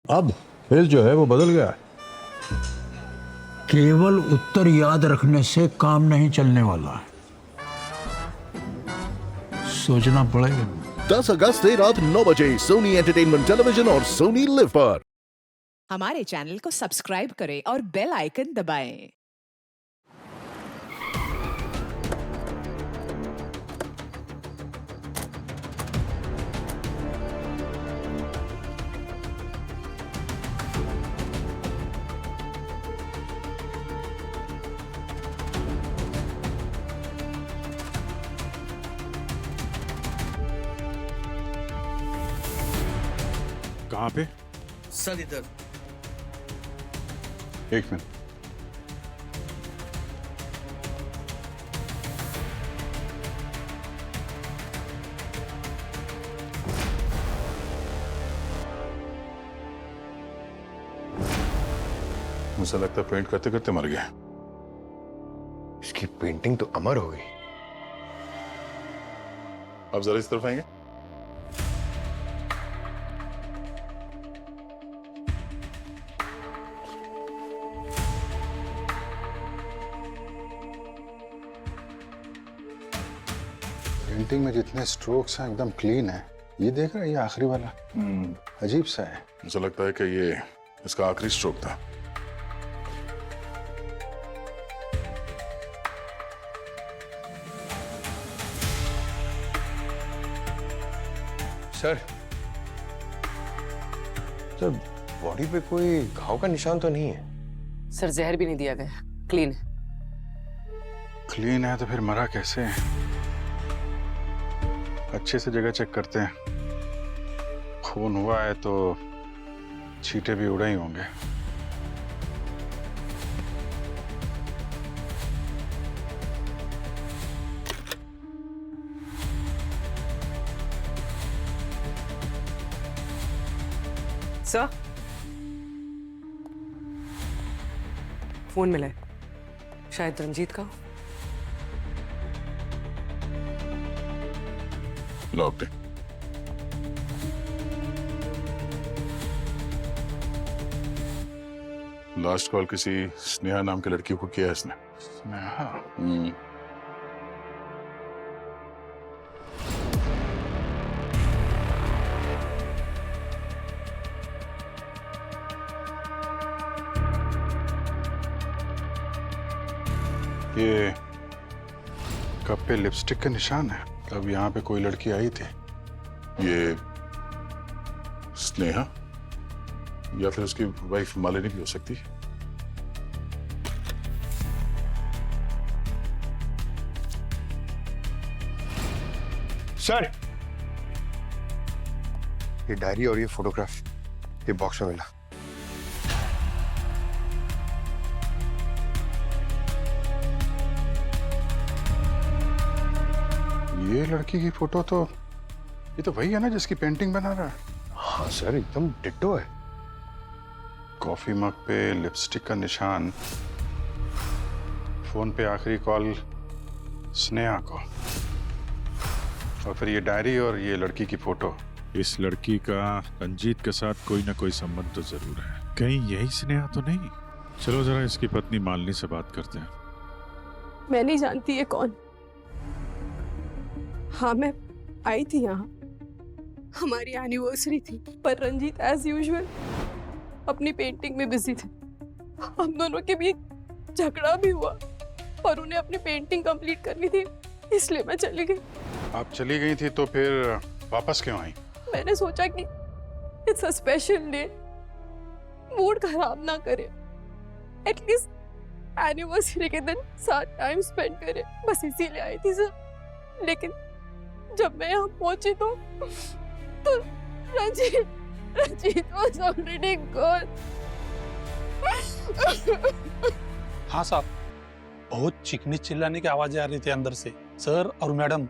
अब फेस जो है वो बदल गया है। केवल उत्तर याद रखने से काम नहीं चलने वाला, सोचना पड़ेगा। 10 अगस्त से रात 9 बजे सोनी एंटरटेनमेंट टेलीविजन और सोनी लिव पर। हमारे चैनल को सब्सक्राइब करें और बेल आइकन दबाएं। कहाँ पे? सर इधर। एक मिनट। मुझे लगता है पेंट करते करते मर गया। इसकी पेंटिंग तो अमर हो गई। अब जरा इस तरफ आएंगे। पेंटिंग में जितने स्ट्रोक्स हैं एकदम क्लीन है। ये देख रहा है, ये आखिरी वाला अजीब सा है। मुझे लगता है कि ये इसका आखिरी स्ट्रोक था। सर बॉडी पे कोई घाव का निशान तो नहीं है? सर जहर भी नहीं दिया गया, क्लीन है। क्लीन है तो फिर मरा कैसे है? अच्छे से जगह चेक करते हैं। खून हुआ है तो छींटे भी उड़े ही होंगे। सर फोन मिला है, शायद रंजीत का। लॉक्ड है। लास्ट कॉल किसी स्नेहा नाम की लड़की को किया है इसने। स्नेहा? ये कप पे लिपस्टिक का निशान है। तब यहाँ पे कोई लड़की आई थी। ये स्नेहा या फिर उसकी वाइफ मालिनी भी हो सकती है। सर ये डायरी और ये फोटोग्राफ ये बॉक्स में मिला। ये लड़की की फोटो तो, ये तो वही है ना जिसकी पेंटिंग बना रहा है। हाँ सर एकदम डिट्टो है। कॉफी मग पे लिपस्टिक का निशान, फोन पे आखिरी कॉल स्नेहा को, और फिर ये डायरी और ये लड़की की फोटो। इस लड़की का रंजीत के साथ कोई ना कोई संबंध तो जरूर है। कहीं यही स्नेहा तो नहीं? चलो जरा इसकी पत्नी मालिनी से बात करते हैं। मैं नहीं जानती ये कौन। हाँ मैं आई थी यहाँ, हमारी एनिवर्सरी थी, पर रंजीत एज यूजुअल अपनी पेंटिंग में बिजी थे। हम दोनों के बीच झगड़ा भी हुआ और उन्हें अपनी पेंटिंग कंप्लीट करनी थी, इसलिए मैं चली गई। आप चली गई थी तो फिर वापस क्यों आई? मैंने सोचा कि it's a special day, mood खराब ना करे, एटलीस्ट एनिवर्सरी के दिन साथ टाइम स्पेंड करे, बस इसीलिए आई थी सर। लेकिन जब मैं यहाँ पहुंची तो रंजीत was already gone। हाँ साहब, बहुत चीखने चिल्लाने की आवाजें आ रही थी अंदर से। सर और मैडम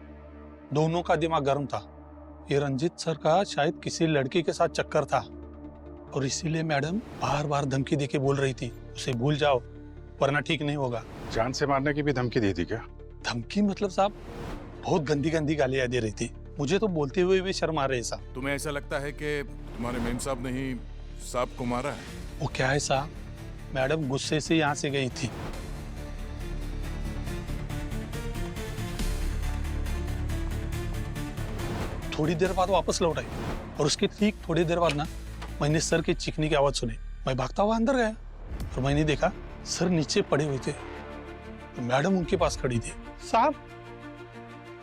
दोनों का दिमाग गर्म था। ये रंजीत सर का शायद किसी लड़की के साथ चक्कर था और इसीलिए मैडम बार बार धमकी देके बोल रही थी उसे भूल जाओ वरना ठीक नहीं होगा। जान से मारने की भी धमकी दी थी क्या? धमकी मतलब साहब बहुत गंदी गंदी गालियां दे रही थी। मुझे तो बोलते हुए भी शर्म आ रही है साहब। तुम्हें ऐसा लगता है कि तुम्हारे मेम साहब ने ही सांप को मारा है? वो क्या है साहब, मैडम गुस्से से यहाँ से गई थी। थोड़ी देर बाद वापस लौट आई और उसके ठीक थोड़ी देर बाद ना मैंने सर के चीखने की आवाज सुनी। मैं भागता हुआ अंदर गया और मैंने देखा सर नीचे पड़े हुए थे, तो मैडम उनके पास खड़ी थी। साहब,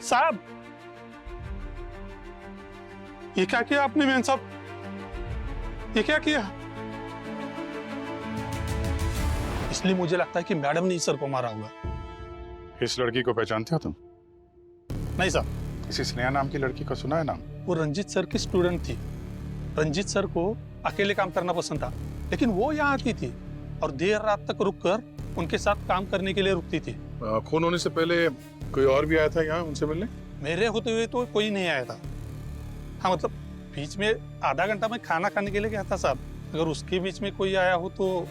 साहब, ये क्या किया आपने मैन साहब? ये क्या किया? इसलिए मुझे लगता है कि मैडम ने सर को मारा होगा। इस लड़की को पहचानते हो तुम? नहीं साहब। किसी स्नेहा नाम की लड़की को सुना है नाम? वो रंजीत सर की स्टूडेंट थी। रंजीत सर को अकेले काम करना पसंद था, लेकिन वो यहाँ आती थी और देर रात तक रुककर उनके साथ काम करने के लिए रुकती थी। खून होने से पहले कोई और भी आया था यहाँ उनसे मिलने? मेरे होते हुए तो कोई नहीं आया था। हाँ, मतलब बीच में आधा घंटा मैं खाना खाने के लिए गया था साहब। अगर उसके बीच में कोई आया हो तो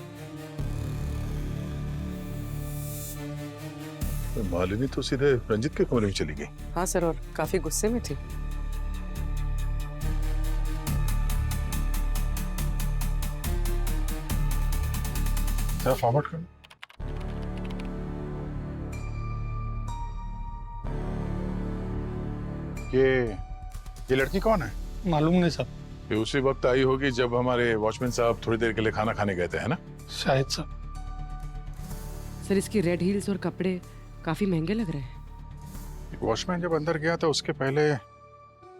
मालिनी तो सीधे रंजीत के कमरे में चली गई। हाँ सर, और काफी गुस्से में थी। सर फॉरवर्ड करो। ये लड़की कौन है? मालूम नहीं साहब। ये उसी वक्त आई होगी जब हमारे वॉचमैन साहब थोड़ी देर के लिए खाना खाने गए थे, है ना? शायद सर। सर इसकी रेड हील्स और कपड़े काफी महंगे लग रहे हैं। वॉचमैन जब अंदर गया तो उसके पहले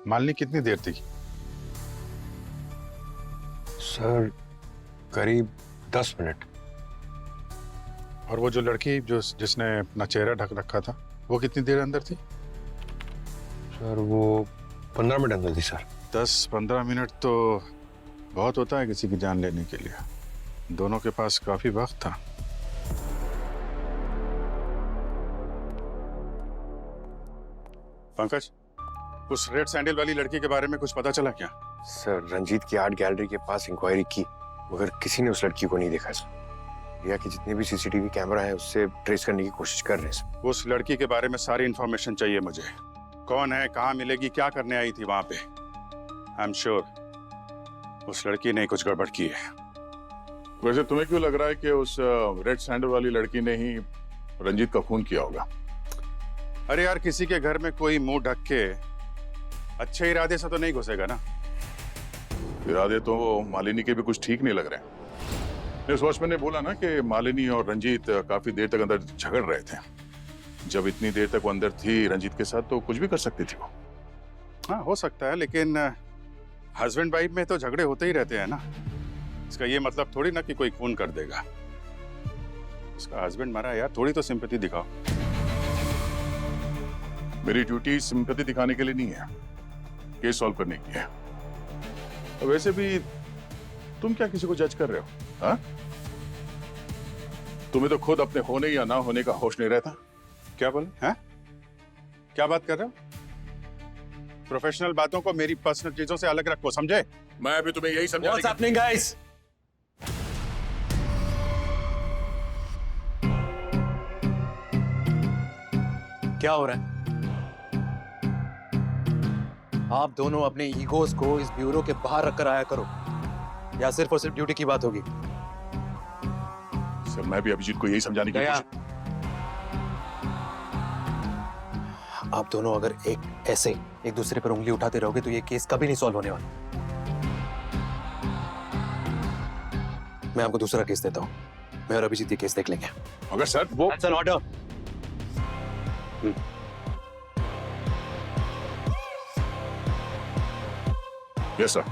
मालिनी कितनी देर थी? सर करीब 10 मिनट। और वो जो लड़की जिसने अपना चेहरा ढक रखा था, वो कितनी देर अंदर थी? सर वो 15 मिनट अंदर थी सर। 10-15 मिनट तो बहुत होता है किसी की जान लेने के लिए। दोनों के पास काफी वक्त था। पंकज, उस रेड सैंडल वाली लड़की के बारे में कुछ पता चला क्या? सर रंजीत की आर्ट गैलरी के पास इंक्वायरी की, मगर किसी ने उस लड़की को नहीं देखा सर। या कि जितने भी सीसीटीवी कैमरा है उससे ट्रेस करने की कोशिश कर रहे हैं सर। उस लड़की के बारे में सारी इंफॉर्मेशन चाहिए मुझे। कौन है, कहाँ मिलेगी, क्या करने आई थी वहां पे? आई एम श्योर उस लड़की ने कुछ गड़बड़ की है। वैसे तुम्हें क्यों लग रहा है कि उस रेड सैंडल वाली लड़की ने ही रंजीत का खून किया होगा? अरे यार, किसी के घर में कोई मुंह ढक के अच्छे इरादे से तो नहीं घुसेगा ना। इरादे तो मालिनी के भी कुछ ठीक नहीं लग रहे हैं। इस वॉचमैन ने बोला ना कि मालिनी और रंजीत काफी देर तक अंदर झगड़ रहे थे। जब इतनी देर तक वो अंदर थी रंजीत के साथ, तो कुछ भी कर सकती थी वो। हाँ, हो सकता है, लेकिन हस्बैंड वाइफ में तो झगड़े होते ही रहते हैं ना। इसका ये मतलब थोड़ी ना कि कोई खून कर देगा। उसका हस्बैंड मरा है यार, थोड़ी तो सिंपैथी दिखाओ। मेरी ड्यूटी सिंपैथी दिखाने के लिए नहीं है, केस सॉल्व करने की है। वैसे भी तुम क्या किसी को जज कर रहे हो? हाँ? तुम्हें तो खुद अपने होने या ना होने का होश नहीं रहता। क्या बोले? हैं? क्या बात कर रहे हो? प्रोफेशनल बातों को मेरी पर्सनल चीजों से अलग रखो, समझे? मैं अभी तुम्हें यही समझा। What's happening, guys? क्या हो रहा है? आप दोनों अपने ईगोस को इस ब्यूरो के बाहर रखकर आया करो, या सिर्फ और सिर्फ ड्यूटी की बात होगी? सर, मैं भी अभिजीत को यही समझाने की कोशिश। आप दोनों अगर ऐसे एक दूसरे पर उंगली उठाते रहोगे तो ये केस कभी नहीं सॉल्व होने वाला। मैं आपको दूसरा केस देता हूं। मैं और अभिजीत ये केस देख लेंगे। मगर सर वो That's an order. Yes sir.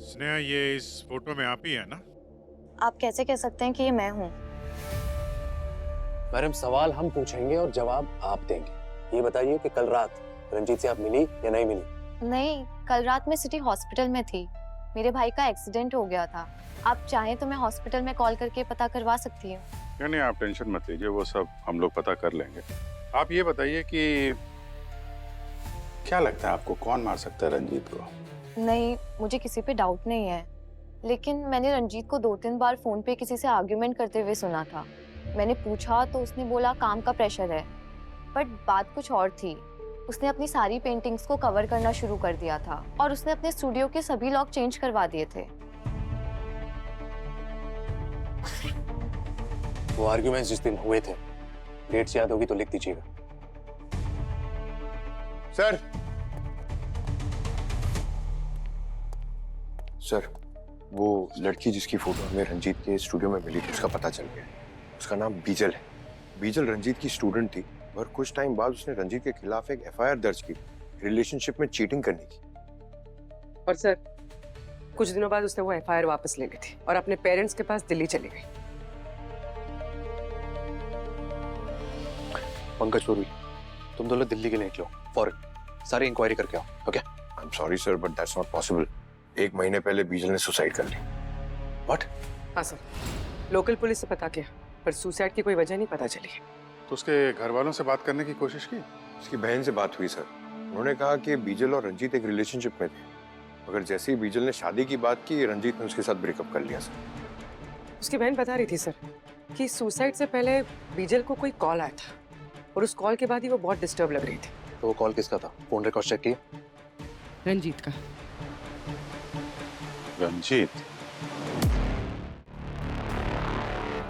Sneha, ये इस फोटो में आप ही है ना? आप कैसे कह सकते हैं कि ये मैं हूँ? मैडम, सवाल हम पूछेंगे और जवाब आप देंगे। ये बताइए कि कल रात रंजीत से आप मिली या नहीं मिली? नहीं, कल रात मैं सिटी हॉस्पिटल में थी। मेरे भाई का एक्सीडेंट हो गया था। आप चाहें तो मैं हॉस्पिटल में कॉल करके पता करवा सकती हूँ। नहीं, आप टेंशन मत लीजिए, वो सब हम लोग पता कर लेंगे। आप ये बताइए कि क्या लगता है आपको, कौन मार सकता है रंजीत को? नहीं, मुझे किसी पे डाउट नहीं है, लेकिन मैंने रंजीत को 2-3 बार फोन पे किसी से आर्ग्यूमेंट करते हुए सुना था। मैंने पूछा तो उसने बोला काम का प्रेशर है, बट बात कुछ और थी। उसने अपनी सारी पेंटिंग्स को कवर करना शुरू कर दिया था और उसने अपने स्टूडियो के सभी लॉक चेंज करवा दिए थे। वो आर्ग्यूमेंट्स जिस दिन हुए थे, डेट्स याद होगी तो लिख दीजिएगा। सर सर, वो लड़की जिसकी फोटो हमें रंजीत के स्टूडियो में मिली थी, उसका पता चल गया। उसका नाम बीजल है। बीजल रंजीत की स्टूडेंट थी और कुछ टाइम बाद उसने रंजीत के खिलाफ एक एफआईआर दर्ज की, रिलेशनशिप में चीटिंग करने की। और सर, कुछ दिनों बाद उसने वो एफआईआर वापस ले ली थी और अपने पेरेंट्स के पास दिल्ली चली गई। पंकज पुरी, तुम दोनों दिल्ली के लिए निकलो फौरन, सारी इंक्वायरी करके आओ। Okay? I am sorry sir, but that's not possible. 1 महीने पहले बीजल ने सुसाइड कर ली। व्हाट? हाँ सर, लोकल पुलिस से पता किया पर सुसाइड की कोई वजह नहीं पता चली। तो उसके घर वालों से बात करने की कोशिश की? उसकी बहन से बात हुई सर। उन्होंने कहा कि बीजल और रंजीत एक रिलेशनशिप में थे, मगर जैसे ही बीजल ने शादी की बात की, रंजीत ने उसके साथ ब्रेकअप कर लिया सर। उसकी बहन बता रही थी सर कि सुसाइड से पहले बीजल को कोई कॉल आया था और उस कॉल के बाद ही वो बहुत डिस्टर्ब लग रही थी। तो वो कॉल किसका था? फोन रिकॉर्ड चेक किया? रंजीत का। रंजीत?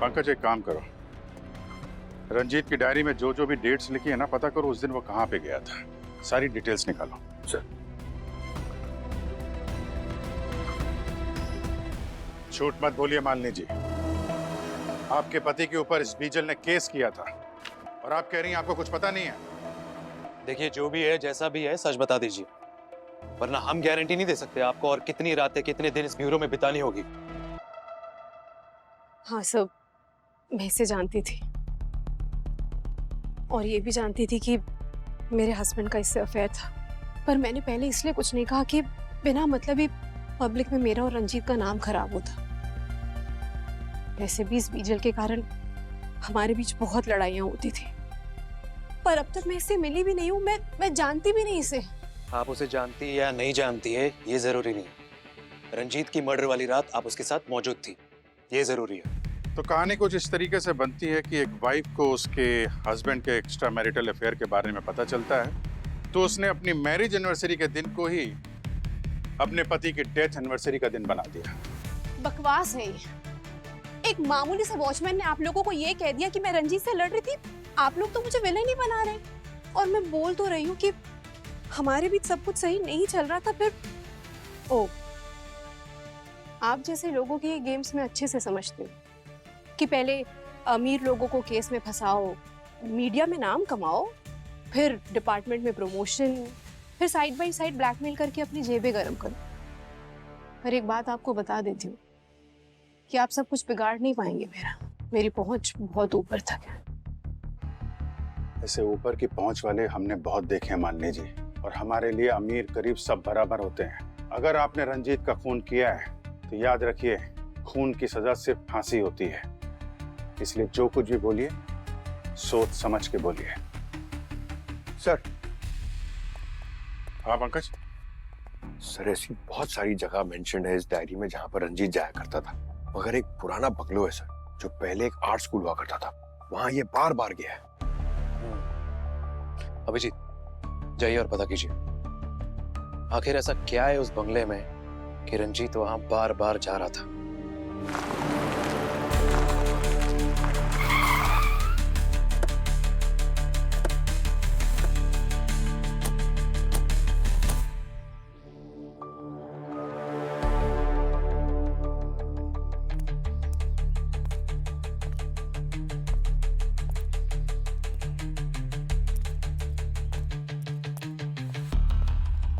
पंकज, एक काम करो, रंजीत की डायरी में जो जो भी डेट्स लिखी है ना, पता करो उस दिन वो कहाँ पे गया था। सारी डिटेल्स निकालो। सर। झूठ मत बोलिए मालिनी जी, आपके पति के ऊपर इस बीजल ने केस किया था और आप कह रही हैं आपको कुछ पता नहीं है। देखिए, जो भी है जैसा भी है सच बता दीजिए, वरना हम गारंटी नहीं दे सकते आपको और कितनी रातें कितने दिन इस ब्यूरो में बितानी होगी। हाँ सब, मैं इसे जानती थी और ये भी जानती थी कि मेरे हस्बैंड का इससे अफेयर था, पर मैंने पहले इसलिए कुछ नहीं कहा कि बिना मतलब ही पब्लिक में मेरा और रंजीत का नाम खराब होता। वैसे भी इस बीजल के कारण हमारे बीच बहुत लड़ाइयाँ होती थी, पर अब तक मैं इससे मिली भी नहीं हूँ। मैं जानती भी नहीं इसे। आप उसे जानती है या नहीं जानती है ये जरूरी नहीं है। रंजीत की मर्डर वाली रात आप उसके साथ मौजूद थी, ये जरूरी है। तो कहानी कुछ इस तरीके से बनती है कि एक वाइफ को उसके हस्बैंड के एक्स्ट्रा मैरिटल अफेयर के बारे में पता चलता है, तो उसने अपनी मैरिज एनिवर्सरी के दिन को ही अपने पति की डेथ एनिवर्सरी का दिन बना दिया। बकवास है ये। एक मामूली से वॉचमैन ने आप लोगों को ये कह दिया कि मैं रंजीत से लड़ रही थी। आप लोग तो मुझे विलेन ही बना रहे हैं और मैं बोल तो रही हूँ कि हमारे बीच सब कुछ सही नहीं चल रहा था। फिर ओ, आप जैसे लोगों की गेम्स में अच्छे से समझते हो कि पहले अमीर लोगों को केस में फंसाओ, मीडिया में नाम कमाओ, फिर डिपार्टमेंट में प्रमोशन, फिर साइड बाय साइड ब्लैकमेल करके अपनी जेबें गर्म करो। पर एक बात आपको बता देती हूँ कि आप सब कुछ बिगाड़ नहीं पाएंगे। मेरी पहुंच बहुत ऊपर तक है। ऐसे ऊपर की पहुंच वाले हमने बहुत देखे हैं मालिनी जी, और हमारे लिए अमीर गरीब सब बराबर होते हैं। अगर आपने रंजीत का खून किया है तो याद रखिए, खून की सजा सिर्फ फांसी होती है। इसलिए जो कुछ भी बोलिए सोच समझ के बोलिए। सर। हाँ पंकज। सर, ऐसी बहुत सारी जगह मेंशन है इस डायरी में जहां पर रंजीत जाया करता था, मगर एक पुराना बंगलो है सर, जो पहले एक आर्ट स्कूल हुआ करता था, वहां ये बार बार गया है। अभिजीत, जाइए और पता कीजिए आखिर ऐसा क्या है उस बंगले में कि रंजीत वहां बार बार जा रहा था।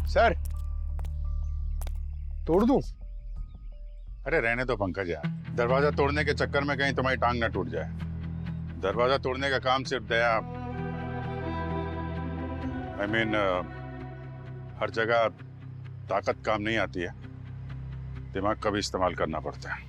सर, तोड़ दूं? अरे रहने दो पंकज यार, दरवाजा तोड़ने के चक्कर में कहीं तुम्हारी टांग ना टूट जाए। दरवाजा तोड़ने का काम सिर्फ दया हर जगह ताकत काम नहीं आती है, दिमाग का भी इस्तेमाल करना पड़ता है।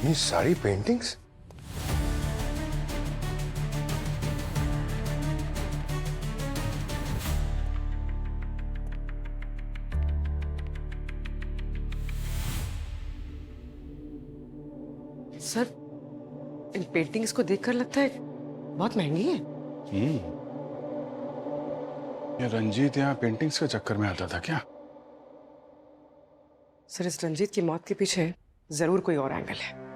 ये सारी पेंटिंग्स? सर, इन पेंटिंग्स को देखकर लगता है बहुत महंगी है। ये रंजीत यहाँ पेंटिंग्स के चक्कर में आता था क्या? सर, इस रंजीत की मौत के पीछे जरूर कोई और एंगल है।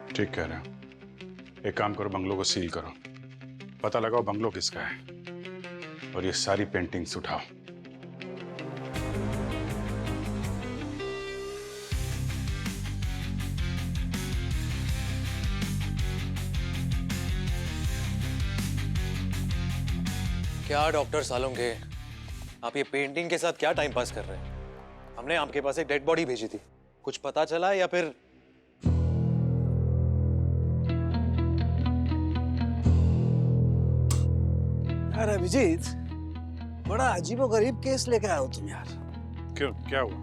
ठीक कह रहे हो। एक काम करो, बंगलों को सील करो, पता लगाओ बंगलो किसका है, और ये सारी पेंटिंग्स उठाओ। क्या डॉक्टर सालोंगे, आप ये पेंटिंग के साथ क्या टाइम पास कर रहे हैं? हमने आपके पास एक डेड बॉडी भेजी थी, कुछ पता चला या फिर? यार अभिजीत, बड़ा अजीबोगरीब केस लेके आए हो तुम यार। क्यों, क्या हुआ?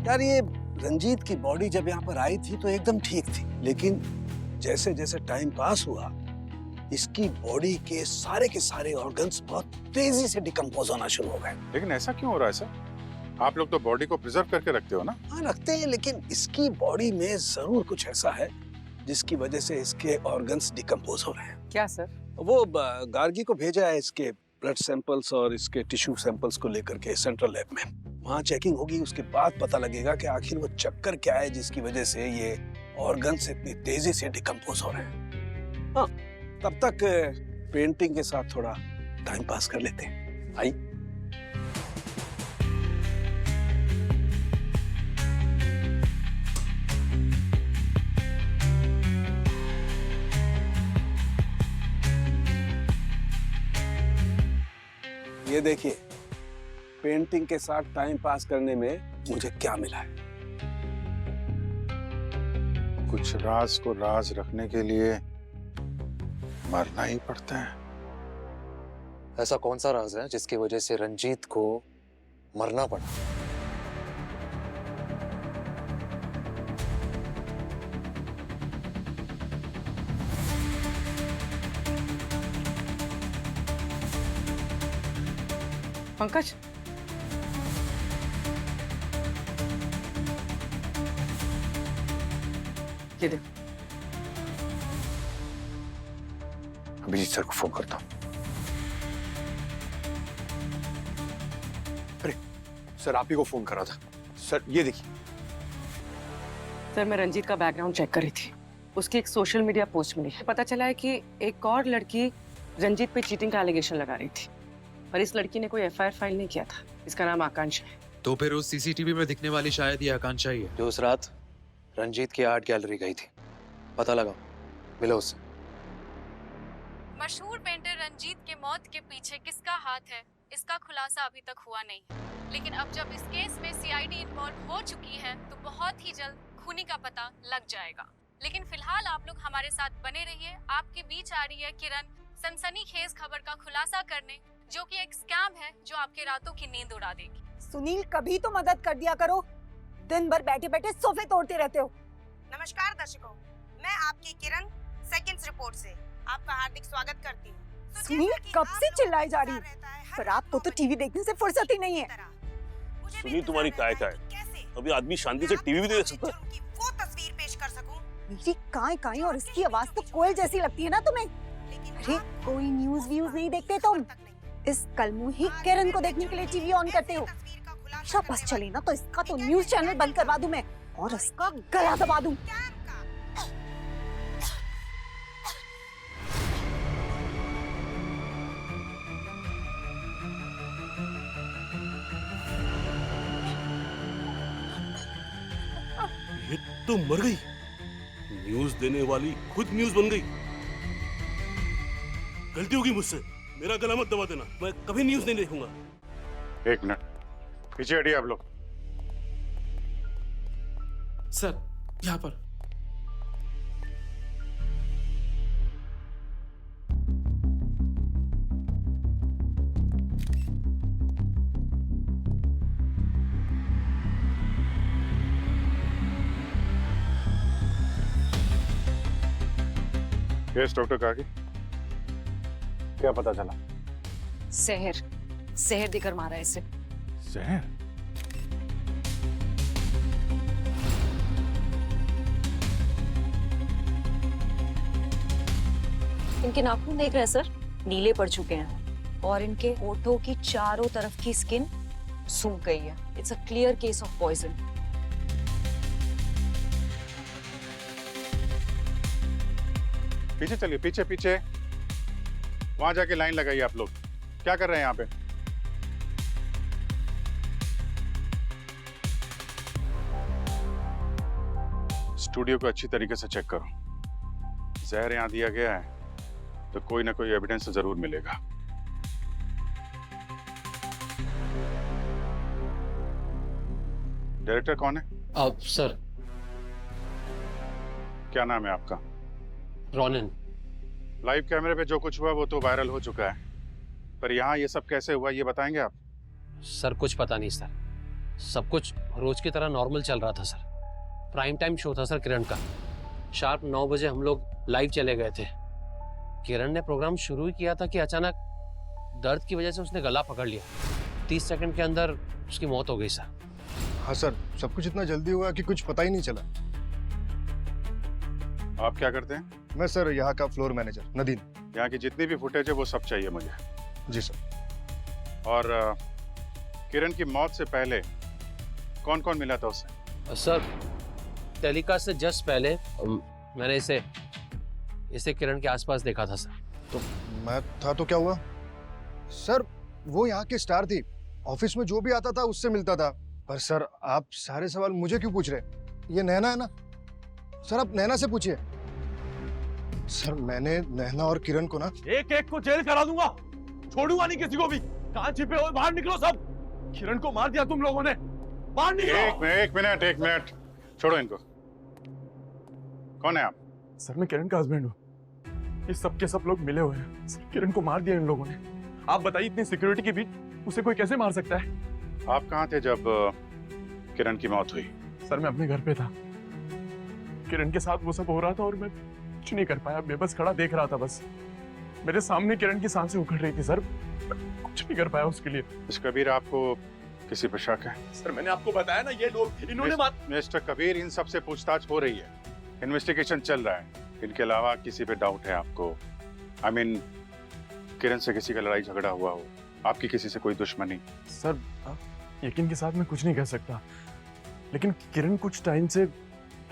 यार ये रंजीत की बॉडी जब यहाँ पर आई थी तो एकदम ठीक थी, लेकिन जैसे जैसे टाइम पास हुआ इसकी बॉडी के सारे ऑर्गन्स बहुत तेजी से डिकम्पोज होना शुरू हो गए। लेकिन ऐसा क्यों हो रहा है सर? आप लोग तो बॉडी को प्रिजर्व करके रखते हो ना? हाँ रखते हैं, लेकिन इसकी बॉडी में जरूर कुछ ऐसा है जिसकी वजह से इसके ऑर्गन्स डिकम्पोज हो रहे हैं। क्या सर? वो गार्गी को भेजा है इसके ब्लड सैंपल्स और इसके टिश्यू सैंपल्स को लेकर के सेंट्रल लैब में। वहाँ चेकिंग होगी, उसके बाद पता लगेगा कि आखिर वो चक्कर क्या है जिसकी वजह से ये ऑर्गन्स इतनी तेजी से डिकम्पोज हो रहे हैं। हाँ, तब तक पेंटिंग के साथ थोड़ा टाइम पास कर लेते हैं। आई ये देखिए, पेंटिंग के साथ टाइम पास करने में मुझे क्या मिला है। कुछ राज को राज रखने के लिए मरना ही पड़ता है। ऐसा कौन सा राज है जिसकी वजह से रंजीत को मरना पड़ा? पंकज, ये देखो। अभिजीत सर को फोन करता हूँ। अरे सर, आप ही को फोन करा था। सर ये देखिए। सर, मैं रंजीत का बैकग्राउंड चेक कर रही थी, उसकी एक सोशल मीडिया पोस्ट मिली। पता चला है कि एक और लड़की रंजीत पे चीटिंग का एलिगेशन लगा रही थी, पर इस लड़की ने कोई एफआईआर फाइल नहीं किया था। इसका नाम आकांक्षा है। तो फिर उस सीसीटीवी में दिखने वाली शायद ये आकांक्षा ही है जो उस रात रंजीत की आर्ट गैलरी गई थी। पता लगाओ, मिलो उससे। मशहूर पेंटर रंजीत के मौत के पीछे किसका हाथ है, इसका खुलासा अभी तक हुआ नहीं, लेकिन अब जब इस केस में सीआईडी इन्वॉल्व हो चुकी है तो बहुत ही जल्द खूनी का पता लग जाएगा। लेकिन फिलहाल आप लोग हमारे साथ बने रहिए। आपके बीच आ रही है किरण, सनसनीखेज खबर का खुलासा करने, जो कि एक स्कैम है जो आपके रातों की नींद उड़ा देगी। सुनील, कभी तो मदद कर दिया करो, दिन भर बैठे बैठे सोफे तोड़ते रहते हो। नमस्कार दर्शकों, मैं आपकी किरण सेकंड्स रिपोर्ट से आपका हार्दिक स्वागत करती हूँ। सुनील, कब से चिल्लाई जा रही है, पर आपको तो टीवी देखने से फुर्सत ही नहीं है। सुनील, तुम्हारी काय अभी आदमी शांति से टीवी भी नहीं देख सकता। वो तस्वीर पेश कर सकूं। मेरी काय और इसकी आवाज तो कोयल जैसी लगती है ना तुम्हें। अरे कोई न्यूज व्यूज नहीं देखते तुम, इस कलमुही किरण को देखने के लिए टीवी ऑन करते हो। शाबाश, चले ना तो इसका तो न्यूज चैनल बंद करवा दूं मैं। और इसका गला दबा दूं। ये तो मर गई। न्यूज देने वाली खुद न्यूज बन गई। गलती होगी मुझसे, मेरा गला मत दबा देना, मैं कभी न्यूज नहीं देखूंगा। एक मिनट, पीछे हटिए आप लोग। सर यहाँ पर। यस डॉक्टर काकी, क्या पता चला? जहर जहर देकर मारा है इसे। जहर? इनके नाखून देख रहे हैं सर, नीले पड़ चुके हैं और इनके होठों की चारों तरफ की स्किन सूख गई है। It's a clear case of poison. पीछे चलिए, पीछे पीछे, वहां जाके लाइन लगाइए आप लोग। क्या कर रहे हैं यहाँ पे? स्टूडियो को अच्छी तरीके से चेक करो। जहर यहाँ दिया गया है तो कोई ना कोई एविडेंस जरूर मिलेगा। डायरेक्टर कौन है? अब सर। क्या नाम है आपका? रोनिन। लाइव कैमरे पे जो कुछ हुआ वो तो वायरल हो चुका है, पर यहाँ ये सब कैसे हुआ ये बताएंगे आप? सर कुछ पता नहीं सर, सब कुछ रोज की तरह नॉर्मल चल रहा था सर। प्राइम टाइम शो था सर किरण का। शार्प 9 बजे हम लोग लाइव चले गए थे। किरण ने प्रोग्राम शुरू ही किया था कि अचानक दर्द की वजह से उसने गला पकड़ लिया। 30 सेकंड के अंदर उसकी मौत हो गई सर। हाँ सर, सब कुछ इतना जल्दी हुआ कि कुछ पता ही नहीं चला। आप क्या करते हैं? मैं सर यहाँ का फ्लोर मैनेजर नदीम। यहाँ की जितनी भी फुटेज है वो सब चाहिए मुझे। जी सर। और किरण की मौत से पहले कौन कौन मिला था उससे? सर टेलीकास्ट से जस्ट पहले मैंने इसे किरण के आसपास देखा था सर। तो मैं था तो क्या हुआ? सर वो यहाँ की स्टार थी, ऑफिस में जो भी आता था उससे मिलता था। पर सर आप सारे सवाल मुझे क्यों पूछ रहे? ये नैना है ना सर, आप नैना से पूछिए। सर मैंने नैना और किरण को ना एक एक को जेल करा दूंगा, छोड़ूंगा नहीं किसी को भी। कहाँ छिपे हो? बाहर निकलो सब। किरण को मार दिया तुम लोगों ने, बाहर निकलो। एक मिनट, छोड़ो इनको। कौन है आप? सर मैं किरण का हस्बैंड हूँ। इस सब के सब लोग मिले हुए हैं। सर, किरण को मार दिया इन लोगों ने। आप बताइए इतनी सिक्योरिटी के बीच उसे कोई कैसे मार सकता है? आप कहाँ थे जब किरण की मौत हुई? सर मैं अपने घर पे था, किरण के साथ वो सब हो रहा था और मैं कुछ नहीं कर पाया, बेबस खड़ा देख रहा था। बस मेरे सामने किरण की सांसें उखड़ रही थी सर, कुछ नहीं कर पाया उसके लिए। कबीर आपको किसी पर शक है? सर मैंने आपको बताया ना, ये लोग इन्होंने मिस्टर कबीर, इन सब से पूछताछ हो रही है, इन्वेस्टिगेशन चल रहा है। इनके अलावा किसी पे डाउट है आपको? I mean, किरण से किसी का लड़ाई झगड़ा हुआ हो, आपकी किसी से कोई दुश्मनी? सर यकीन के साथ मैं कुछ नहीं कह सकता, लेकिन किरण कुछ टाइम से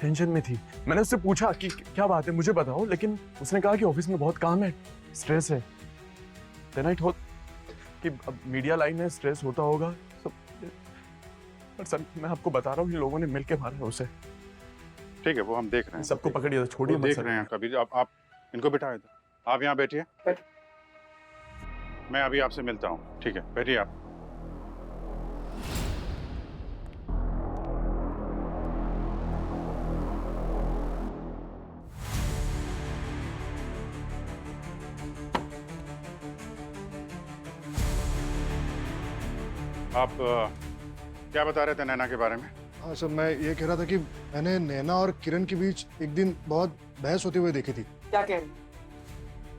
टेंशन में थी। मैंने उससे पूछा कि क्या बात है मुझे बताओ, लेकिन उसने कहा कि ऑफिस में बहुत काम है, स्ट्रेस है। Then I thought कि अब मीडिया लाइन है, स्ट्रेस होता होगा सब। पर सर मैं आपको बता रहा हूँ, इन लोगों ने मिलके मारा है उसे। ठीक है, वो हम देख रहे हैं। सबको पकड़िए, छोड़िए मत। देख रहे हैं कबीर। आप इनको बिठाओ इधर। आप यहाँ बैठिए, मैं अभी आपसे मिलता हूँ। ठीक है, बैठिए आप। आप क्या बता रहे थे नैना के बारे में? हाँ सर, मैं ये कह रहा था कि मैंने नैना और किरण के बीच एक दिन बहुत बहस होते हुए देखी थी। क्या कह रही?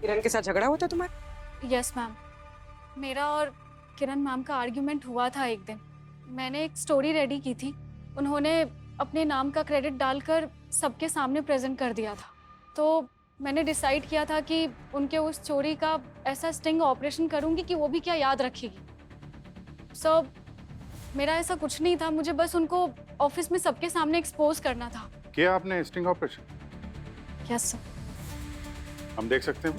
किरण के साथ झगड़ा हुआ था तुम्हारा? यस मैम, मेरा और किरण मैम का आर्ग्यूमेंट हुआ था एक दिन। मैंने एक स्टोरी रेडी की थी, उन्होंने अपने नाम का क्रेडिट डालकर सबके सामने प्रेजेंट कर दिया था। तो मैंने डिसाइड किया था कि उनके उस स्टोरी का ऐसा स्टिंग ऑपरेशन करूंगी कि वो भी क्या याद रखेगी। सो मेरा ऐसा कुछ नहीं था, मुझे बस उनको ऑफिस में सबके सामने एक्सपोज करना था। किया आपने स्टिंग ऑपरेशन? Yes sir. हम देख सकते हैं?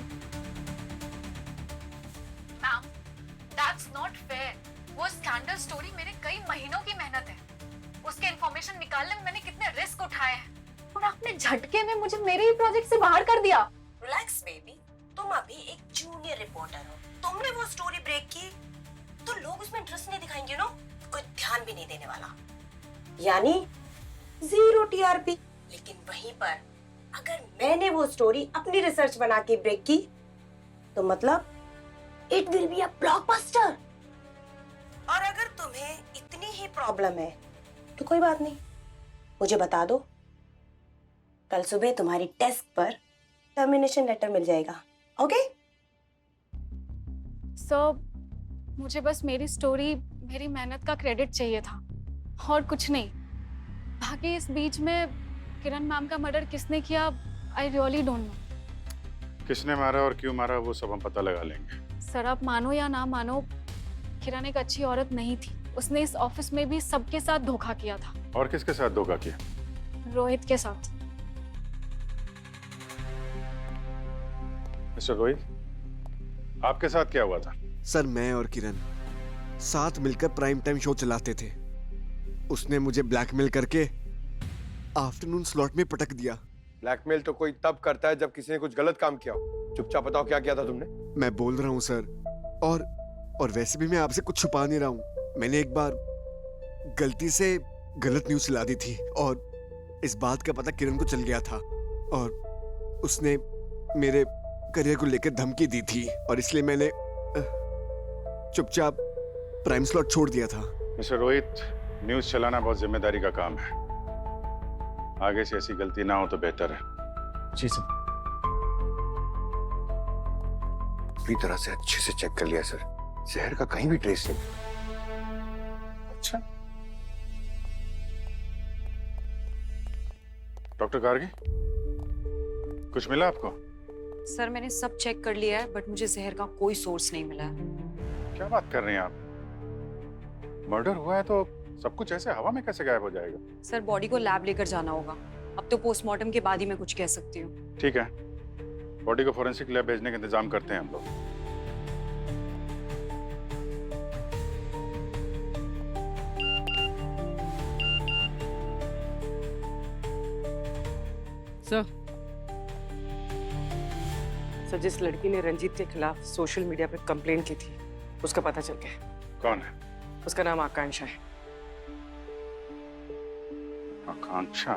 Ma'am, that's not fair. वो स्कैंडल स्टोरी मेरे कई महीनों की मेहनत है। उसके इंफॉर्मेशन निकालने में मैंने कितने रिस्क उठाए हैं और आपने झटके में मुझे मेरे ही प्रोजेक्ट से बाहर कर दिया। रिलैक्स बेबी, तुम अभी एक जूनियर रिपोर्टर हो। तुमने वो स्टोरी ब्रेक की तो लोग उसमें इंटरेस्ट नहीं दिखाएंगे ना, कोई ध्यान भी नहीं देने वाला, यानी 0 टीआरपी। लेकिन वहीं पर अगर मैंने वो स्टोरी अपनी रिसर्च बना के ब्रेक की तो मतलब it will be a blockbuster. और अगर तुम्हें इतनी ही प्रॉब्लम है तो कोई बात नहीं, मुझे बता दो, कल सुबह तुम्हारी डेस्क पर टर्मिनेशन लेटर मिल जाएगा। ओके? सर, मुझे बस मेरी स्टोरी, मेरी मेहनत का क्रेडिट चाहिए था और कुछ नहीं। बाकी इस बीच में किरण मैम का मर्डर किसने किया, आई रियली डोंट नो। किसने मारा और क्यों मारा वो सब हम पता लगा लेंगे। सर, आप मानो या ना मानो, किरण एक अच्छी औरत नहीं थी। उसने इस ऑफिस में भी सबके साथ धोखा किया था। और किसके साथ धोखा किया? रोहित के साथ। मिस्टर रोहित, आपके साथ क्या हुआ था? सर, मैं और किरण साथ मिलकर प्राइम टाइम शो चलाते थे। उसने मुझे ब्लैकमेल करके आफ्टरनून स्लॉट में पटक दिया। ब्लैकमेल तो कोई तब करता है जब किसी ने कुछ गलत काम किया हो। चुपचाप बताओ क्या किया था तुमने? मैं बोल रहा हूँ सर, और वैसे भी मैं आपसे कुछ छुपा नहीं रहा हूँ। मैंने एक बार गलती से गलत न्यूज़ चला दी थी और इस बात का पता किरण को चल गया था और उसने मेरे करियर को लेकर धमकी दी थी और इसलिए मैंने चुपचाप प्राइम स्लॉट छोड़ दिया था। मिस्टर रोहित, न्यूज़ चलाना बहुत जिम्मेदारी का काम है। आगे से ऐसी गलती ना हो तो बेहतर है। जी सर। पूरी तरह से अच्छे से चेक कर लिया सर, जहर का कहीं भी ट्रेस नहीं। अच्छा, डॉक्टर गार्गी, कुछ मिला आपको? सर, मैंने सब चेक कर लिया है बट मुझे जहर का कोई सोर्स नहीं मिला है। क्या बात कर रही हैं आप? मर्डर हुआ है तो सब कुछ ऐसे हवा में कैसे गायब हो जाएगा? सर, बॉडी को लैब लेकर जाना होगा। अब तो पोस्टमार्टम के बाद ही मैं कुछ कह सकती हूँ। ठीक है, बॉडी को फोरेंसिक लैब भेजने का इंतजाम करते हैं हम लोग। सर, जिस लड़की ने रंजीत के खिलाफ सोशल मीडिया पर कंप्लेंट की थी उसका पता चल गया। कौन है? उसका नाम आकांक्षा है। आकांक्षा?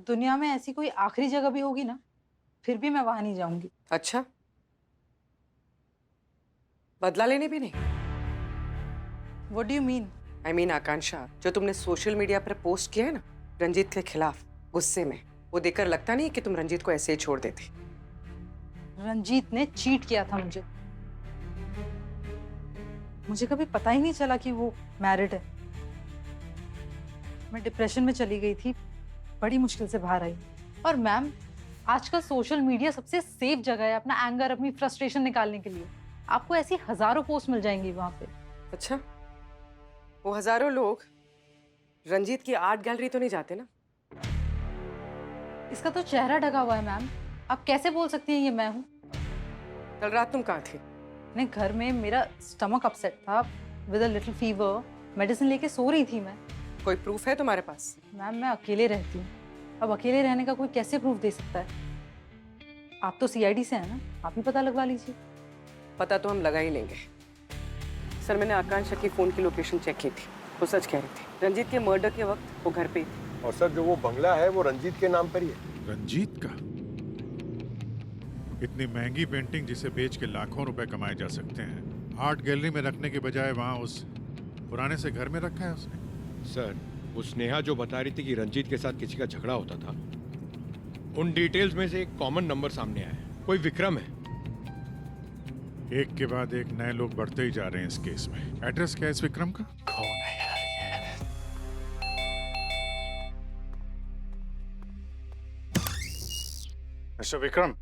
दुनिया में ऐसी कोई आखिरी जगह भी होगी ना, फिर भी मैं वहां नहीं जाऊंगी। अच्छा, बदला लेने भी नहीं? What do you mean? I mean आकांक्षा, जो तुमने सोशल मीडिया पर पोस्ट किया है ना रंजीत के खिलाफ गुस्से में, वो देखकर लगता नहीं कि तुम रंजीत को ऐसे ही छोड़ देते। रंजीत ने चीट किया था मुझे। मुझे कभी पता ही नहीं चला कि वो मैरिड है। मैं डिप्रेशन में चली गई थी, बड़ी मुश्किल से बाहर आई। और मैम, आजकल सोशल मीडिया सबसे सेफ जगह है अपना एंगर, अपनी फ्रस्ट्रेशन निकालने के लिए। आपको ऐसी हजारों पोस्ट मिल जाएंगी वहां पे। अच्छा, वो हजारों लोग रंजीत की आर्ट गैलरी तो नहीं जाते ना? इसका तो चेहरा ढका हुआ है मैम, आप कैसे बोल सकती हैं ये मैं हूँ? कल रात तुम कहाँ थी? अपने घर में, मेरा स्टमक अपसेट था with a little fever, medicine लेके सो रही थी मैं। कोई प्रूफ है तुम्हारे पास? मैम, मैं अकेले रहती हूँ। अब अकेले रहने का कोई कैसे प्रूफ दे सकता है? आप तो सीआईडी से हैं ना, आप ही पता लगवा लीजिए। पता तो हम लगा ही लेंगे। सर, मैंने आकांक्षा की फोन की लोकेशन चेक की थी, वो सच कह रही थी। रंजीत के मर्डर के वक्त वो घर पे थी। और सर, जो वो बंगला है वो रंजीत के नाम पर ही है। रंजीत का? इतनी महंगी पेंटिंग जिसे बेच के लाखों रुपए कमाए जा सकते हैं, आर्ट गैलरी में रखने के बजाय वहाँ उस पुराने से घर में रखा है उसने। सर, वो स्नेहा जो बता रही थी कि रंजीत के साथ किसी का झगड़ा होता था, उन डिटेल्स में से एक कॉमन नंबर सामने आया है, कोई विक्रम है। एक के बाद एक नए लोग बढ़ते ही जा रहे हैं इस केस में। एड्रेस क्या है इस विक्रम का? कौन है यार ये? मिस्टर विक्रम,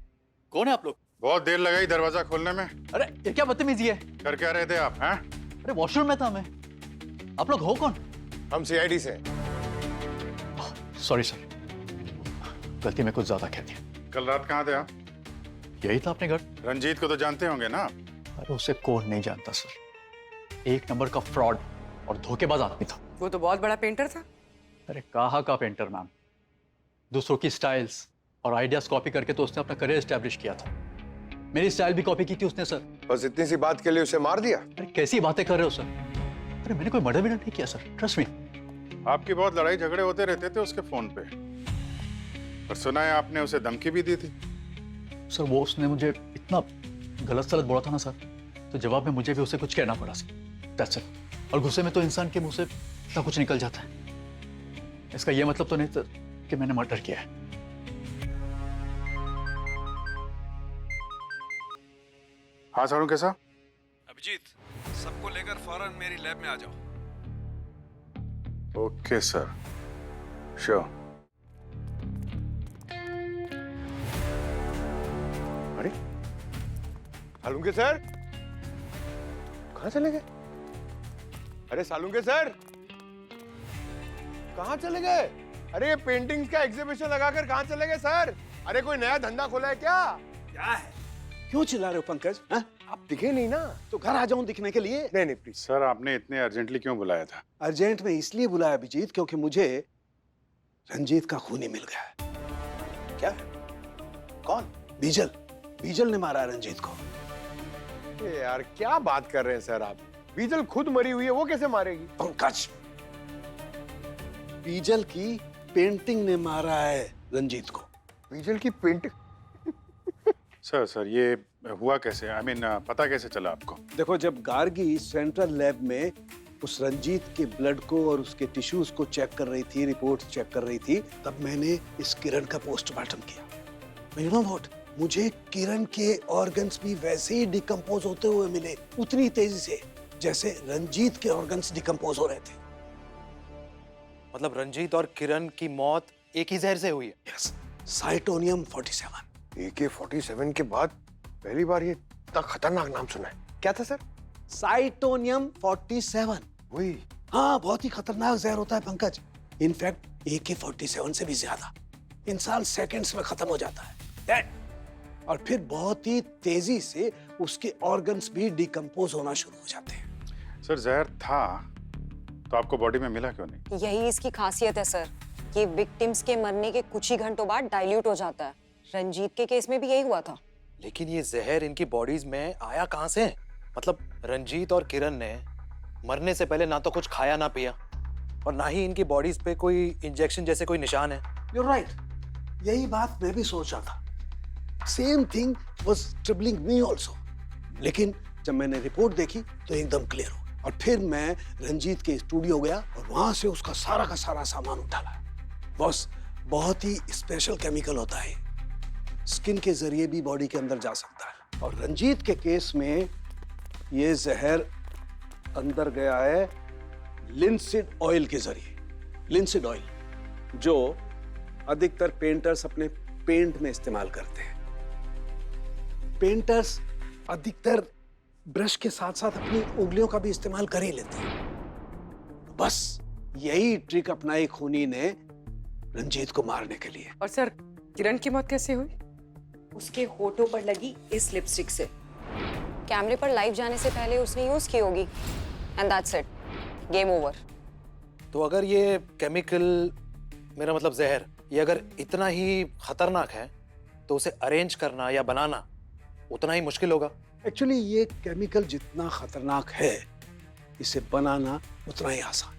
कौन है आप लोग? बहुत देर लगाई दरवाजा खोलने में। अरे ये क्या बदतमीजी है? कर क्या रहे थे आप? हैं? अरे वॉशरूम में था मैं। आप लोग हो कौन? हम सीआईडी से। सॉरी सर, गलती में कुछ ज्यादा कह दिया। कल रात कहाँ थे आप? यही था अपने घर। रंजीत को तो जानते होंगे ना? अरे उसे कौन नहीं जानता सर, एक नंबर का फ्रॉड और धोखेबाज आदमी था। वो तो बहुत बड़ा पेंटर था। अरे कहाँ का पेंटर मैम, दूसरों की स्टाइल्स और आइडियाज कॉपी करके तो उसने अपना करियर एस्टेब्लिश किया था। मेरी स्टाइल भी कॉपी की थी उसने सर। बस इतनी सी बात के लिए उसे मार दिया? अरे कैसी बातें कर रहे हो सर? अरे मैंने कोई मर्डर भी नहीं किया सर, ट्रस्ट मी। आपकी बहुत लड़ाई झगड़े होते रहते थे उसके फोन पे, और सुना है आपने उसे धमकी भी दी थी। सर वो उसने मुझे इतना गलत सलत बोला था ना सर, तो जवाब में मुझे भी उसे कुछ कहना पड़ा सर। That's it. और गुस्से में तो इंसान के मुंह से इतना कुछ निकल जाता है। इसका ये मतलब तो नहीं था कि मैंने मर्डर किया है। हाँ सारू कैसा? अभिजीत, सबको लेकर फौरन मेरी लैब में आ जाओ। Okay sir, sure. अरे सालुंके सर कहाँ चले गए? अरे सालुंके सर कहाँ चले गए? अरे ये पेंटिंग्स का एग्जीबिशन लगाकर कहाँ चले गए सर? अरे कोई नया धंधा खोला है क्या? क्या है? क्यों चिल्ला रहे हो पंकज? आप दिखे नहीं ना। तो घर आ जाऊं दिखने के लिए? नहीं प्लीज। सर आपने इतने अर्जेंटली क्यों बुलाया था? अर्जेंट में इसलिए बुलाया अभिजीत क्योंकि मुझे रंजीत का खूनी मिल गया है। क्या? कौन? बीजल। बीजल ने मारा रंजीत को। ये यार क्या बात कर रहे हैं सर आप? बीजल खुद मरी हुई है, वो कैसे मारेगी? पंकज, बीजल की पेंटिंग ने मारा है रंजीत को। बीजल की पेंटिंग? सर ये हुआ कैसे? I mean, पता कैसे चला आपको? देखो, जब गार्गी सेंट्रल लैब में उस रंजीत के ब्लड को और उसके टिश्यूज को चेक कर रही थी, रिपोर्ट चेक कर रही थी, तब मैंने इस किरण का पोस्टमार्टम किया। यू नो व्हाट, मुझे किरण के ऑर्गन्स भी वैसे ही डिकम्पोज होते हुए मिले, उतनी तेजी से जैसे रंजीत के ऑर्गन्स डिकम्पोज हो रहे थे। मतलब रंजीत और किरण की मौत एक ही जहर से हुई है? यस, साइटोनियम 47। AK-47 के बाद पहली बार ये इतना खतरनाक नाम सुना है। क्या था सर? साइटोनियम 47। वही। हाँ, बहुत ही खतरनाक जहर होता है पंकज। इनफैक्ट AK-47 से भी ज्यादा। इंसान सेकंड्स में खत्म हो जाता है, डेड। और फिर बहुत ही तेजी से उसके ऑर्गन्स भी डिकम्पोज होना शुरू हो जाते हैं। सर जहर था तो आपको बॉडी में मिला क्यों नहीं? यही इसकी खासियत है सर, कि विक्टिम्स के मरने के कुछ ही घंटों बाद डाइल्यूट हो जाता है। रंजीत के केस में भी यही हुआ था। लेकिन ये जहर इनकी बॉडीज में आया कहाँ से? मतलब रंजीत और किरण ने मरने से पहले ना तो कुछ खाया ना पिया, और ना ही इनकी बॉडीज पे कोई इंजेक्शन जैसे कोई निशान है। You're right. यही बात मैं भी सोच रहा था। Same thing was troubling me also. लेकिन जब मैंने रिपोर्ट देखी तो एकदम क्लियर हो, और फिर मैं रंजीत के स्टूडियो गया और वहां से उसका सारा का सारा सामान उठा लाया। बॉस, बहुत ही स्पेशल केमिकल होता है, स्किन के जरिए भी बॉडी के अंदर जा सकता है। और रंजीत के केस में ये जहर अंदर गया है लिंसिड ऑयल के जरिए। लिंसिड ऑयल जो अधिकतर पेंटर्स अपने पेंट में इस्तेमाल करते हैं। पेंटर्स अधिकतर ब्रश के साथ साथ अपनी उंगलियों का भी इस्तेमाल कर ही लेते हैं। बस यही ट्रिक अपनाई खूनी ने रंजीत को मारने के लिए। और सर, किरण की मौत कैसे हुई? उसके होठों पर लगी इस लिपस्टिक से। कैमरे पर लाइव जाने से पहले उसने यूज की होगी, and that's it, game over. तो अगर ये केमिकल, मेरा मतलब जहर, ये अगर इतना ही खतरनाक है तो उसे अरेंज करना या बनाना उतना ही मुश्किल होगा। एक्चुअली ये केमिकल जितना खतरनाक है, इसे बनाना उतना ही आसान।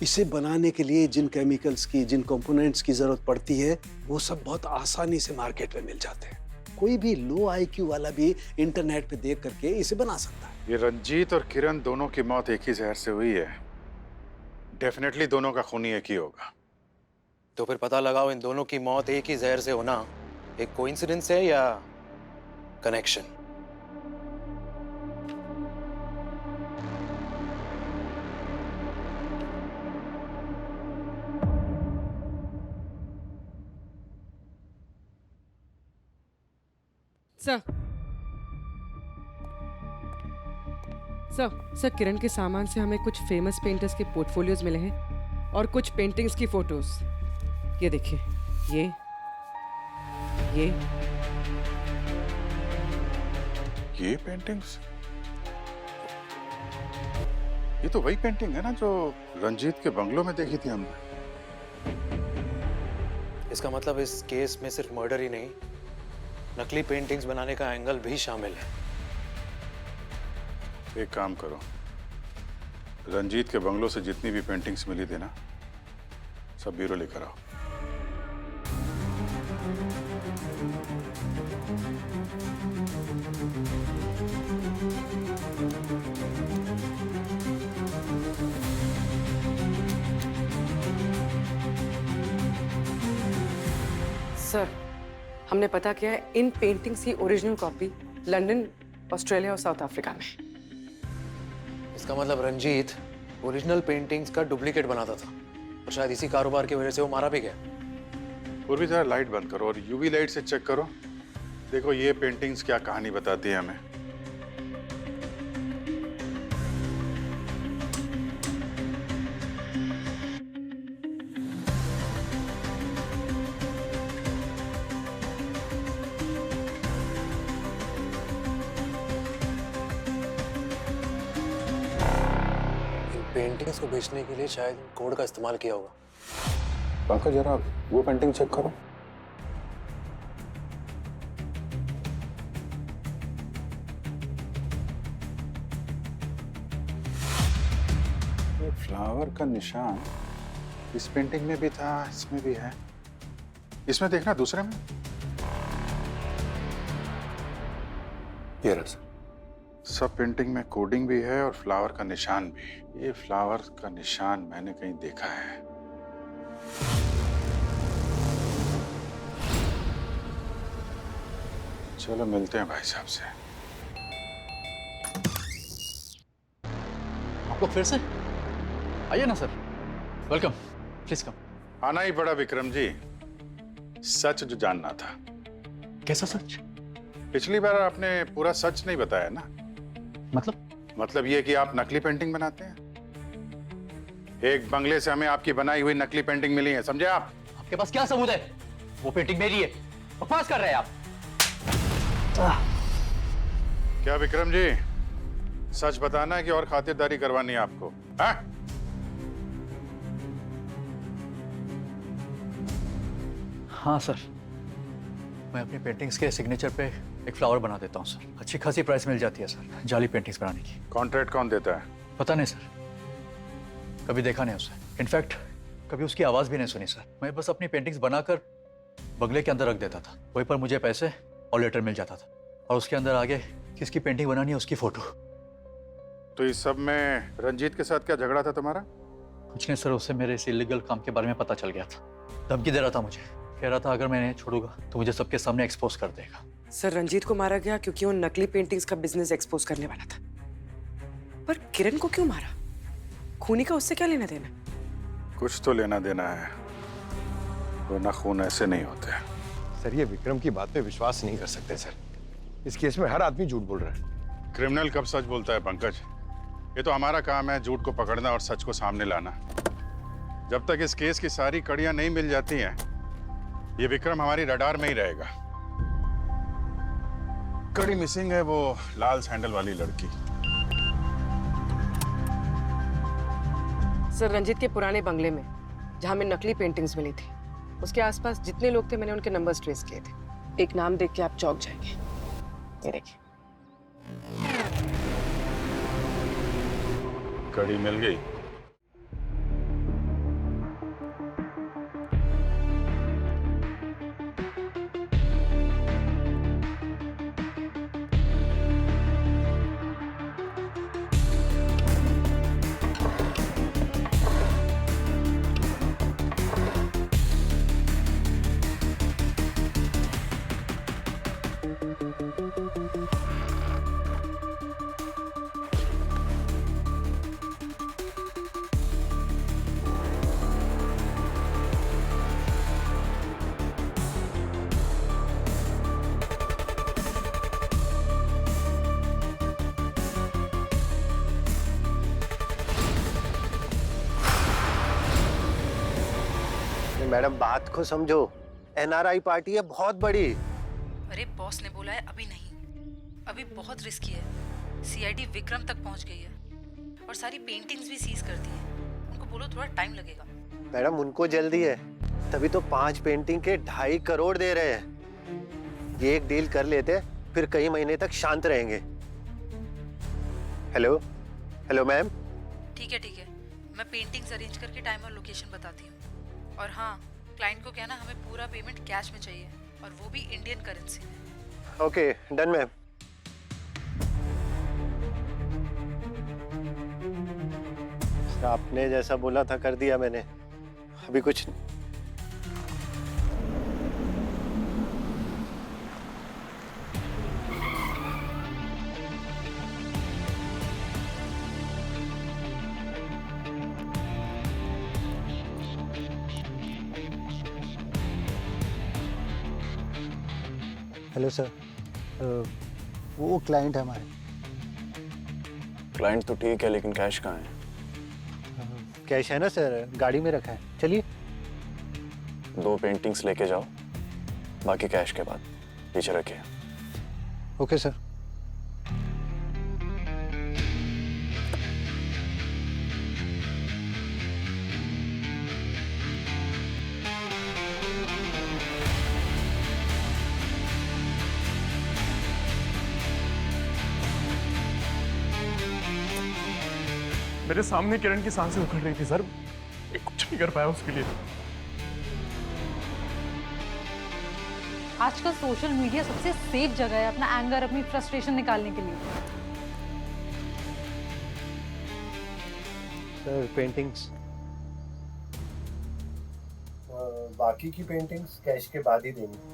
इसे बनाने के लिए जिन केमिकल्स की, जिन कंपोनेंट्स की जरूरत पड़ती है, वो सब बहुत आसानी से मार्केट में मिल जाते हैं। कोई भी लो IQ वाला भी इंटरनेट पे देख करके इसे बना सकता है। ये रंजीत और किरण दोनों की मौत एक ही जहर से हुई है। डेफिनेटली दोनों का खूनी एक ही होगा। तो फिर पता लगाओ इन दोनों की मौत एक ही जहर से होना एक कोइंसिडेंस है या कनेक्शन। सर, सर किरण के सामान से हमें कुछ फेमस पेंटर्स के पोर्टफोलियोज मिले हैं और कुछ पेंटिंग्स की फोटोज। ये देखिए, ये पेंटिंग्स, ये तो वही पेंटिंग है ना जो रंजीत के बंगलों में देखी थी हमने। इसका मतलब इस केस में सिर्फ मर्डर ही नहीं, नकली पेंटिंग्स बनाने का एंगल भी शामिल है। एक काम करो, रंजीत के बंगलों से जितनी भी पेंटिंग्स मिली थी ना, सब ब्यूरो लेकर आओ। सर हमने पता किया है, इन पेंटिंग्स की ओरिजिनल कॉपी लंदन, ऑस्ट्रेलिया और साउथ अफ्रीका में। इसका मतलब रंजीत ओरिजिनल पेंटिंग्स का डुप्लीकेट बनाता था और शायद इसी कारोबार की वजह से वो मारा भी गया। और भी जरा लाइट बंद करो और यूवी लाइट से चेक करो, देखो ये पेंटिंग्स क्या कहानी बताती है हमें। पेंटिंग्स को बेचने के लिए शायद कोड का इस्तेमाल किया होगा। पंकज जरा वो पेंटिंग चेक करो। ये फ्लावर का निशान इस पेंटिंग में भी था, इसमें भी है। इसमें देखना, दूसरे में। ये रहा। सब पेंटिंग में कोडिंग भी है और फ्लावर का निशान भी। ये फ्लावर का निशान मैंने कहीं देखा है। चलो मिलते हैं भाई साहब से। आप लोग फिर से आइए ना सर, वेलकम, प्लीज कम। आना ही पड़ा विक्रम जी, सच जो जानना था। कैसा सच? पिछली बार आपने पूरा सच नहीं बताया ना। मतलब ये कि आप नकली पेंटिंग बनाते हैं। एक बंगले से हमें आपकी बनाई हुई नकली पेंटिंग मिली है, समझे आप? आपके पास क्या सबूत है? वो पेंटिंग मेरी है, बकवास कर रहे हैं आप। क्या विक्रम जी, सच बताना है कि और खातिरदारी करवानी है आपको? हाँ? हाँ सर, मैं अपनी पेंटिंग्स के सिग्नेचर पे एक फ्लावर बना देता हूँ सर। अच्छी खासी प्राइस मिल जाती है सर जाली पेंटिंग्स बनाने की। कॉन्ट्रैक्ट कौन देता है? पता नहीं सर, कभी देखा नहीं उसे। इनफैक्ट कभी उसकी आवाज भी नहीं सुनी सर। मैं बस अपनी पेंटिंग्स बनाकर बंगले के अंदर रख देता था, वहीं पर मुझे पैसे और लेटर मिल जाता था, और उसके अंदर आगे किसकी पेंटिंग बनानी है उसकी फोटो। तो इस सब में रंजीत के साथ क्या झगड़ा था तुम्हारा? कुछ नहीं सर, उससे मेरे इस इलीगल काम के बारे में पता चल गया था। धमकी दे रहा था मुझे, कह रहा था अगर मैं नहीं छोड़ूंगा तो मुझे सबके सामने एक्सपोज कर देगा। सर रंजीत को मारा गया क्योंकि वो नकली पेंटिंग्स का बिजनेस एक्सपोज करने वाला था। पर किरण को क्यों मारा? खूनी का उससे क्या लेना देना? कुछ तो लेना देना है, वरना खून ऐसे नहीं होते। सर ये विक्रम की बात पे विश्वास नहीं कर सकते सर। इस केस में हर आदमी झूठ बोल रहा है। क्रिमिनल कब सच बोलता है पंकज? ये तो हमारा काम है झूठ को पकड़ना और सच को सामने लाना। जब तक इस केस की सारी कड़ियां नहीं मिल जाती हैं, ये विक्रम हमारी रडार में ही रहेगा। कड़ी मिसिंग है वो लाल सैंडल वाली लड़की। सर रंजीत के पुराने बंगले में जहां में नकली पेंटिंग्स मिली थी, उसके आसपास जितने लोग थे मैंने उनके नंबर्स ट्रेस किए थे। एक नाम देख के आप चौंक जाएंगे। ये देखिए, कड़ी मिल गई। मैडम बात को समझो, एनआरआई पार्टी है बहुत बड़ी। अरे बॉस ने बोला है अभी नहीं, अभी बहुत रिस्की है। सीआईडी विक्रम तक पहुंच गई है और सारी पेंटिंग्स भी सीज कर दी है। उनको बोलो थोड़ा टाइम लगेगा। मैडम उनको जल्दी है, तभी तो 5 पेंटिंग के 2.5 करोड़ दे रहे हैं। ये एक डील कर लेते फिर कई महीने तक शांत रहेंगे। Hello hello ma'am. ठीक है मैं पेंटिंग्स अरेंज करके टाइम और लोकेशन बताती हूँ। और हाँ, क्लाइंट को कहना हमें पूरा पेमेंट कैश में चाहिए और वो भी इंडियन करेंसी में। Okay done ma'am. आपने जैसा बोला था कर दिया मैंने, अभी कुछ हेलो सर, वो क्लाइंट है हमारे। क्लाइंट तो ठीक है लेकिन कैश कहाँ है? कैश है ना सर, गाड़ी में रखा है। चलिए 2 पेंटिंग्स लेके जाओ, बाकी कैश के बाद पीछे रखिए। Okay sir. मेरे सामने किरण की सांसें उखड़ रही थी सर, मैं कुछ नहीं कर पाया उसके लिए। आजकल सोशल मीडिया सबसे सेफ जगह है अपना एंगर, अपनी फ्रस्ट्रेशन निकालने के लिए। सर पेंटिंग्स, बाकी की पेंटिंग्स कैश के बाद ही देंगे।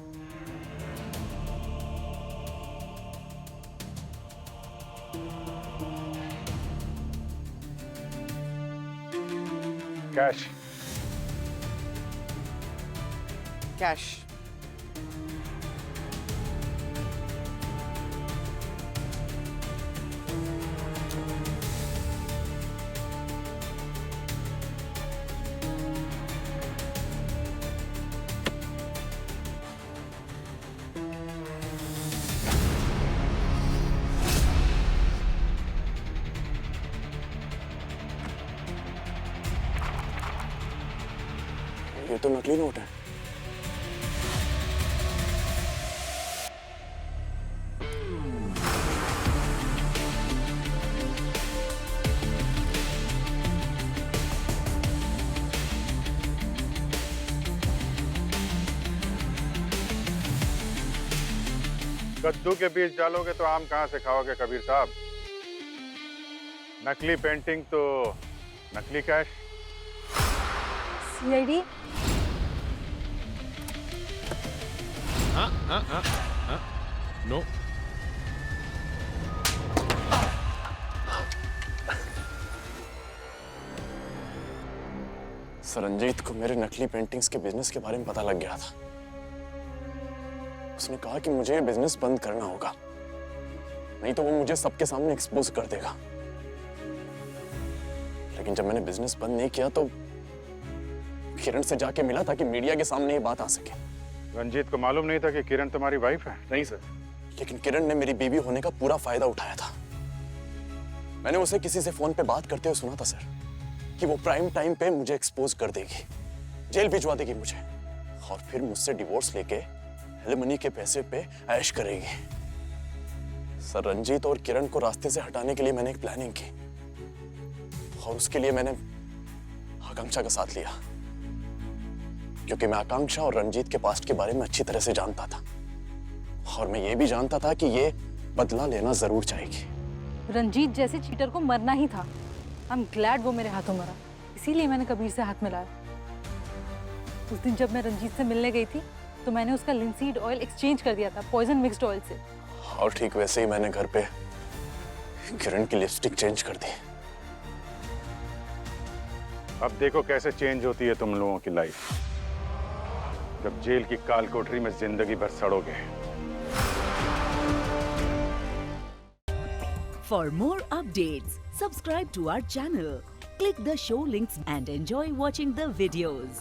Cash cash. ये तो नकली नोट है। कद्दू के बीज डालोगे तो आम कहाँ से खाओगे कबीर साहब? नकली पेंटिंग तो नकली कैश। CID no. सरंजीत को मेरे नकली पेंटिंग्स के बिजनेस के बारे में पता लग गया था। उसने कहा कि मुझे बिजनेस बंद करना होगा, नहीं तो वो मुझे सबके सामने एक्सपोज कर देगा। लेकिन जब मैंने बिजनेस बंद नहीं किया तो किरण से जाके मिला ताकि मीडिया के सामने ये बात आ सके। रंजीत को मालूम नहीं था कि किरण तुम्हारी वाइफ है? नहीं सर। लेकिन किरण ने मेरी बीवी होने का पूरा फायदा उठाया था। मैंने उसे किसी से फोन पे बात करते हुए सुना था सर कि वो प्राइम टाइम पे मुझे एक्सपोज कर देगी, जेल भिजवा देगी मुझे, और फिर मुझसे डिवोर्स लेके एलिमनी के पैसे पे ऐश करेगी। सर रंजीत और किरण को रास्ते से हटाने के लिए मैंने एक प्लानिंग की और उसके लिए मैंने आकांक्षा का साथ लिया, क्योंकि मैं आकांक्षा और रंजीत के पास्ट के बारे में अच्छी तरह से जानता था और मैं ये भी जानता था कि ये बदला लेना जरूर चाहेगी। रंजीत जैसे चीटर को मरना ही था। आई एम ग्लैड वो मेरे हाथों मरा, इसीलिए मैंने कबीर से हाथ मिलाया। उस दिन जब मैं रंजीत से मिलने गई थी तो मैंने उसका लिंसीड ऑयल एक्सचेंज कर दिया था पॉइजन मिक्स्ड ऑयल से। और ठीक वैसे ही मैंने घर पे किरण की लिपस्टिक चेंज कर दी। अब देखो कैसे चेंज होती है तुम लोगों की लाइफ जब जेल की काल कोठरी में जिंदगी भर सड़ोगे। For more updates, subscribe to our channel, click the show links and enjoy watching the videos.